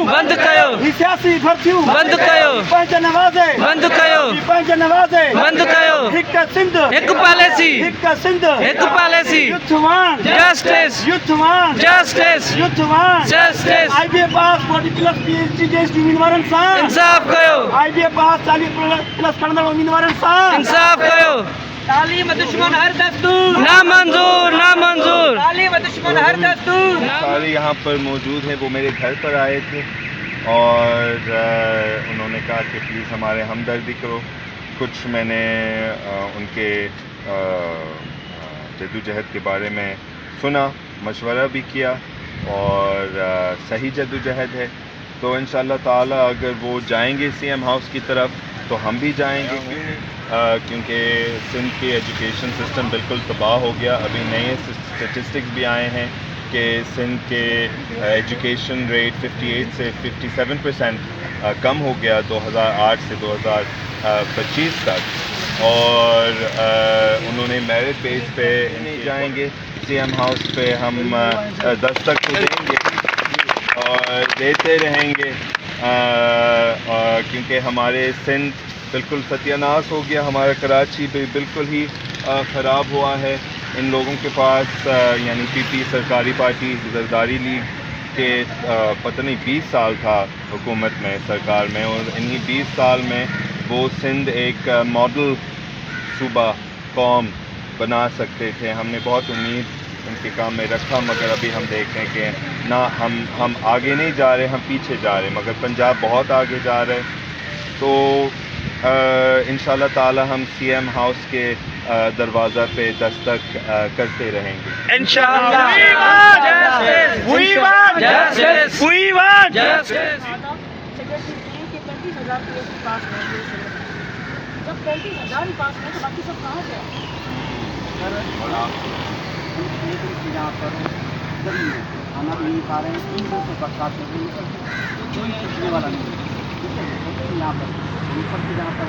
बंद कयो सियासी भर्तियूं बंद कयो पंज नवाज़े बंद कयो पंज नवाज़े बंद कयो हिक सिंध हिक पॉलिसी हिक सिंध हिक पॉलिसी युद्धवान जस्टिस युद्धवान जस्टिस युद्धवान justice IBA pass 40 plus PhD जे उम्मीदवारनि सां इंसाफ कयो IBA पास 40 प्लस खणंदड़ उम्मीदवारनि सां इंसाफ कयो तालीम दुश्मन हर दस्तूर ना मंजूर ना मंजूर तालीम दुश्मन हर दस्तूर सारे यहाँ पर मौजूद हैं। वो मेरे घर पर आए थे और उन्होंने कहा कि प्लीज़ हमारे हमदर्दी करो। कुछ मैंने उनके जद्दोजहद के बारे में सुना, मशवरा भी किया और सही जद्दोजहद है। तो इंशाअल्लाह ताला अगर वो जाएंगे CM हाउस की तरफ तो हम भी जाएंगे, क्योंकि सिंध के एजुकेशन सिस्टम बिल्कुल तबाह हो गया। अभी नए स्टेटिस्टिक्स भी आए हैं कि सिंध के एजुकेशन रेट 58 से 57% कम हो गया 2008 से 2025 तक। और उन्होंने मेरिट बेस पे नहीं जाएंगे, CM हाउस पे हम दस्तक तो देंगे और देते रहेंगे, क्योंकि हमारे सिंध बिल्कुल सत्यानाश हो गया। हमारा कराची भी बिल्कुल ही ख़राब हुआ है। इन लोगों के पास यानी PP सरकारी पार्टी जरदारी लीग के पता नहीं 20 साल था हुकूमत में, सरकार में, और इन्हीं 20 साल में वो सिंध एक मॉडल सूबा कौम बना सकते थे। हमने बहुत उम्मीद उनके काम में रखा, मगर अभी हम देख रहे हैं कि ना हम आगे नहीं जा रहे, हम पीछे जा रहे हैं, मगर पंजाब बहुत आगे जा रहा है। तो इंशाअल्लाह ताला हम CM हाउस के दरवाज़ा पे दस्तक करते रहेंगे इंशाअल्लाह। We want Justice. We want justice secretary हैं कि 35,000 PhD पास हुए हैं। जब 35,000 ही पास हुए तो बाकी सब कहाँ से आए? यहाँ पर गरीब हैं, खाना भी नहीं खा रहे हैं, 3 दिन से बरसात हो रही है, कोई पूछने वाला नहीं है। ठीक है, यहाँ पर ऊपर से जहाँ पर